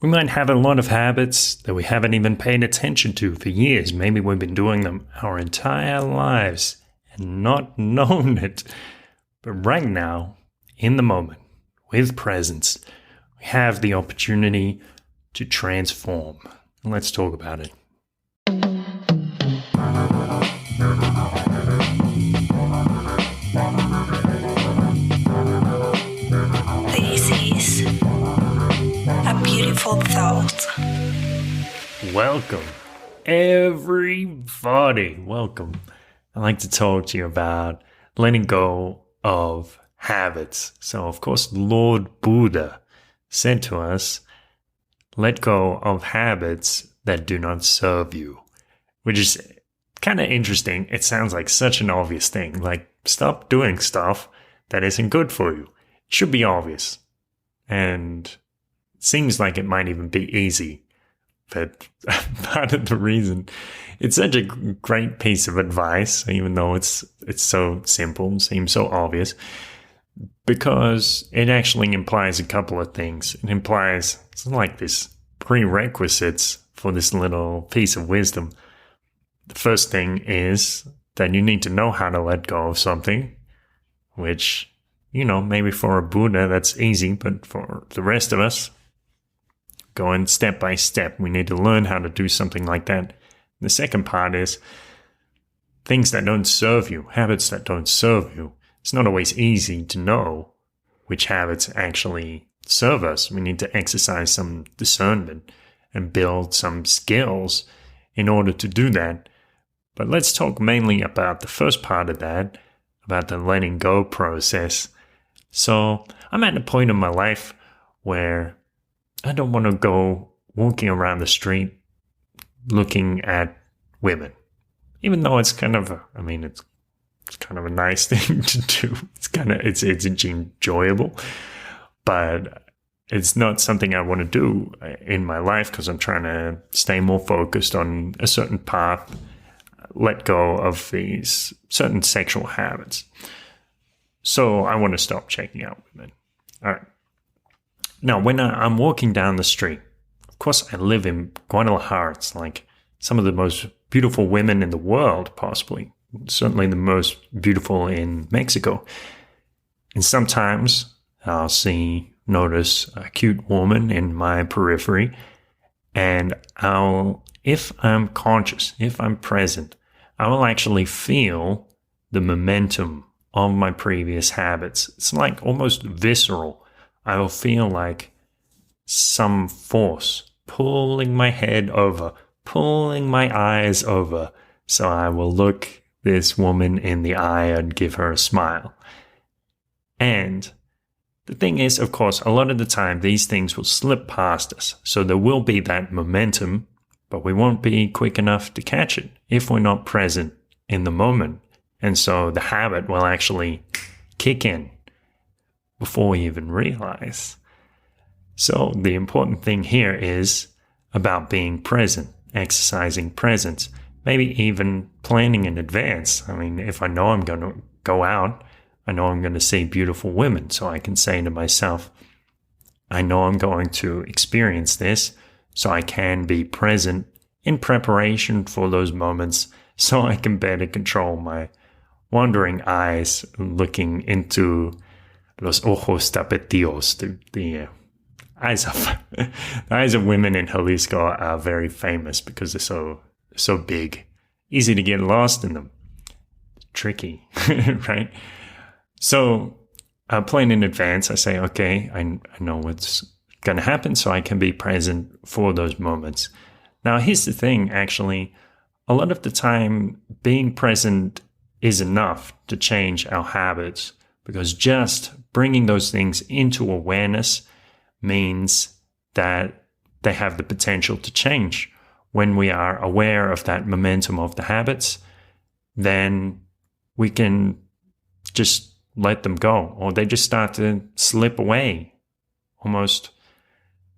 We might have a lot of habits that we haven't even paid attention to for years. Maybe we've been doing them our entire lives and not known it. But right now, in the moment, with presence, we have the opportunity to transform. Let's talk about it. This is a beautiful thought. Welcome, everybody. Welcome. I'd like to talk to you about letting go of habits. So, of course, Lord Buddha said to us, let go of habits that do not serve you, which is kind of interesting. It sounds like such an obvious thing, like stop doing stuff that isn't good for you. It should be obvious. And it seems like it might even be easy. But part of the reason it's such a great piece of advice, even though it's so simple, seems so obvious, because it actually implies a couple of things. It implies something like this prerequisites for this little piece of wisdom. The first thing is that you need to know how to let go of something, which, maybe for a Buddha that's easy, but for the rest of us, going step by step, we need to learn how to do something like that. The second part is things that don't serve you, habits that don't serve you. It's not always easy to know which habits actually serve us. We need to exercise some discernment and build some skills in order to do that. But let's talk mainly about the first part of that, about the letting go process. So I'm at a point in my life where I don't want to go walking around the street looking at women, even though it's kind of, it's kind of a nice thing to do. It's enjoyable, but it's not something I want to do in my life because I'm trying to stay more focused on a certain path, let go of these certain sexual habits. So I want to stop checking out women. All right. Now, when I'm walking down the street, of course, I live in Guadalajara. It's like some of the most beautiful women in the world, possibly. Certainly the most beautiful in Mexico. And sometimes I'll notice a cute woman in my periphery, and if I'm conscious, if I'm present, I will actually feel the momentum of my previous habits. It's like almost visceral. I will feel like some force pulling my head over, pulling my eyes over. So I will look this woman in the eye and give her a smile. And the thing is, of course, a lot of the time, these things will slip past us. So there will be that momentum, but we won't be quick enough to catch it if we're not present in the moment. And so the habit will actually kick in before we even realize. So the important thing here is about being present, exercising presence, maybe even planning in advance. If I know I'm going to go out, I know I'm going to see beautiful women, so I can say to myself, I know I'm going to experience this, so I can be present in preparation for those moments, so I can better control my wandering eyes looking into los ojos tapatíos. The eyes of women in Jalisco are very famous because they're so big, easy to get lost in them. Tricky, right? So I plan in advance. I say, okay, I know what's going to happen, so I can be present for those moments. Now, here's the thing, actually. A lot of the time, being present is enough to change our habits, because just bringing those things into awareness means that they have the potential to change. When we are aware of that momentum of the habits, then we can just let them go, or they just start to slip away, almost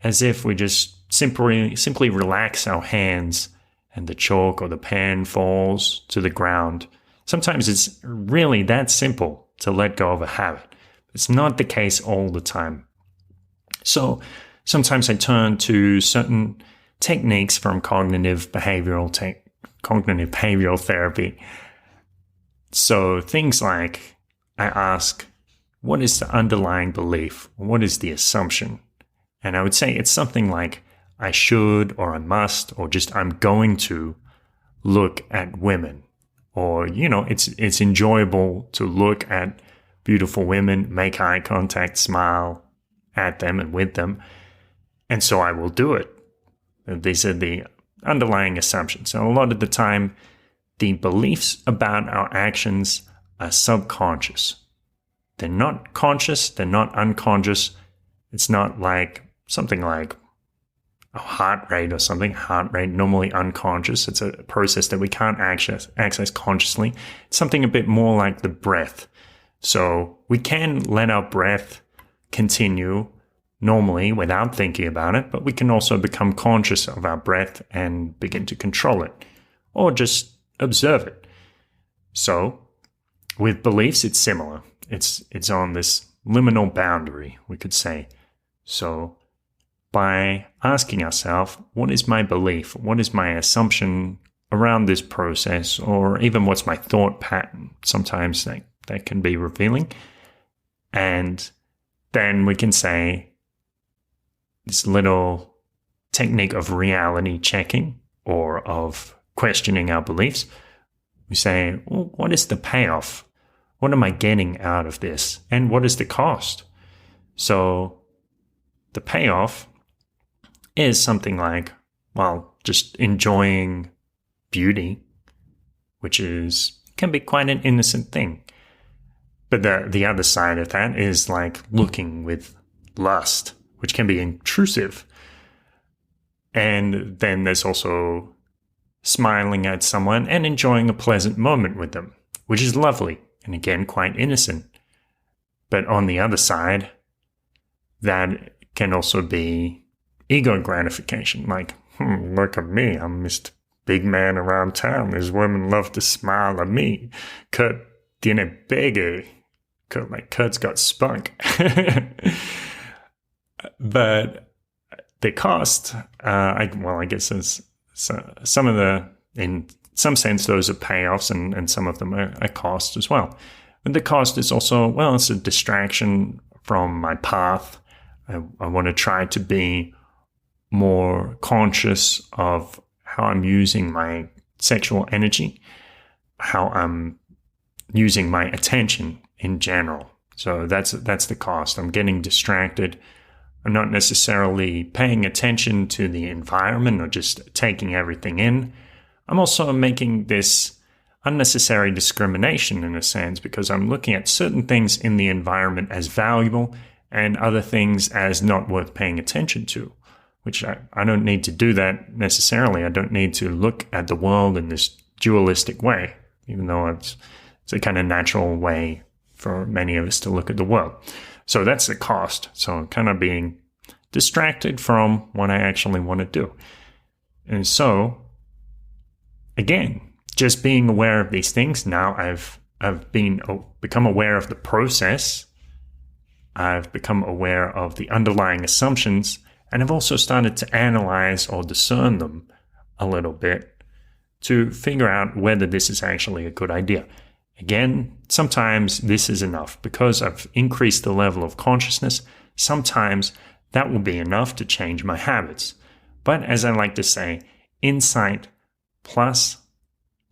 as if we just simply relax our hands and the chalk or the pen falls to the ground. Sometimes it's really that simple to let go of a habit. It's not the case all the time. So sometimes I turn to certain techniques from cognitive behavioral therapy. So things like I ask, what is the underlying belief? What is the assumption? And I would say it's something like I should, or I must, or just I'm going to look at women. Or, it's enjoyable to look at beautiful women, make eye contact, smile at them and with them. And so I will do it. These are the underlying assumptions. So a lot of the time, the beliefs about our actions are subconscious. They're not conscious, they're not unconscious. It's not like something like a heart rate or something. Heart rate, normally unconscious. It's a process that we can't access consciously. It's something a bit more like the breath. So we can let our breath continue normally without thinking about it, but we can also become conscious of our breath and begin to control it or just observe it. So with beliefs, it's similar. It's on this liminal boundary, we could say. So by asking ourselves, what is my belief? What is my assumption around this process? Or even what's my thought pattern? Sometimes that can be revealing. And then we can say this little technique of reality checking or of questioning our beliefs. We say, well, what is the payoff? What am I getting out of this? And what is the cost? So the payoff is something like, well, just enjoying beauty, which can be quite an innocent thing. But the other side of that is like looking with lust, which can be intrusive. And then there's also smiling at someone and enjoying a pleasant moment with them, which is lovely and again quite innocent. But on the other side, that can also be ego gratification, like, look at me, I'm Mr. Big Man around town. These women love to smile at me. Kurt tiene pegue. Kurt's got spunk. But the cost, I guess there's some of in some sense, those are payoffs and some of them are cost as well. But the cost is also, it's a distraction from my path. I want to try to be more conscious of how I'm using my sexual energy, how I'm using my attention in general. So that's the cost. I'm getting distracted. I'm not necessarily paying attention to the environment or just taking everything in. I'm also making this unnecessary discrimination in a sense because I'm looking at certain things in the environment as valuable and other things as not worth paying attention to, which I don't need to do that necessarily. I don't need to look at the world in this dualistic way, even though it's a kind of natural way for many of us to look at the world. So that's the cost. So kind of being distracted from what I actually want to do. And so, again, just being aware of these things. Now I've become aware of the process. I've become aware of the underlying assumptions, and I've also started to analyze or discern them a little bit to figure out whether this is actually a good idea. Again, sometimes this is enough because I've increased the level of consciousness. Sometimes that will be enough to change my habits. But as I like to say, insight plus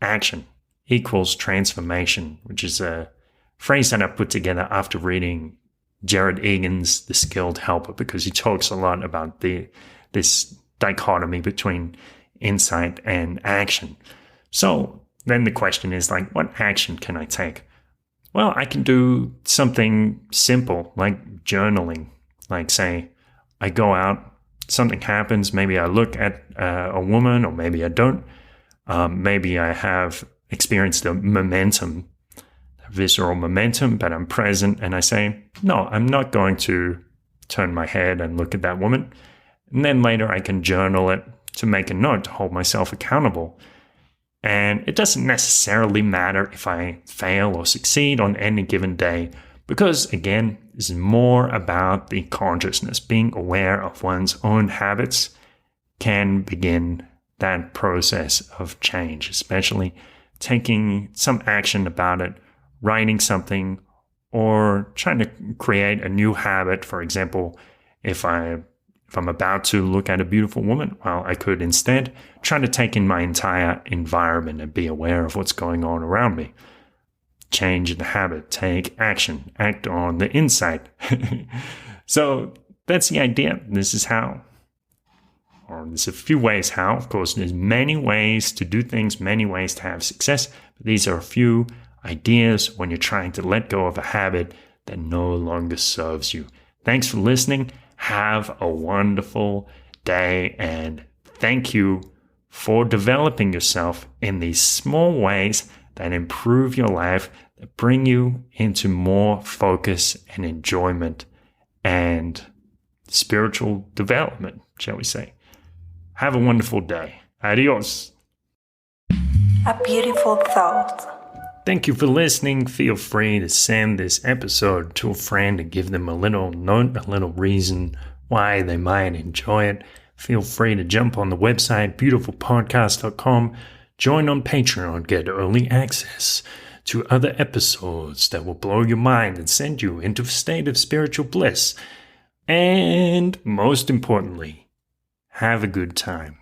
action equals transformation, which is a phrase that I put together after reading Jared Egan's The Skilled Helper, because he talks a lot about this dichotomy between insight and action. So then the question is like, what action can I take? Well, I can do something simple like journaling. Like say, I go out, something happens, maybe I look at a woman or maybe I don't. Maybe I have experienced a momentum, visceral momentum, but I'm present and I say, no, I'm not going to turn my head and look at that woman. And then later I can journal it to make a note, to hold myself accountable. And it doesn't necessarily matter if I fail or succeed on any given day, Because, again, it's more about the consciousness. Being aware of one's own habits can begin that process of change, especially taking some action about it, writing something, or trying to create a new habit. For example, if I'm about to look at a beautiful woman, well, I could instead try to take in my entire environment and be aware of what's going on around me. Change the habit, take action, act on the insight. So that's the idea. This is how, or there's a few ways how. Of course, there's many ways to do things, many ways to have success. But these are a few ideas when you're trying to let go of a habit that no longer serves you. Thanks for listening. Have a wonderful day, and thank you for developing yourself in these small ways that improve your life, that bring you into more focus and enjoyment and spiritual development, shall we say. Have a wonderful day. Adios. A beautiful thought. Thank you for listening. Feel free to send this episode to a friend and give them a little note, a little reason why they might enjoy it. Feel free to jump on the website, beautifulpodcast.com. Join on Patreon, get early access to other episodes that will blow your mind and send you into a state of spiritual bliss. And most importantly, have a good time.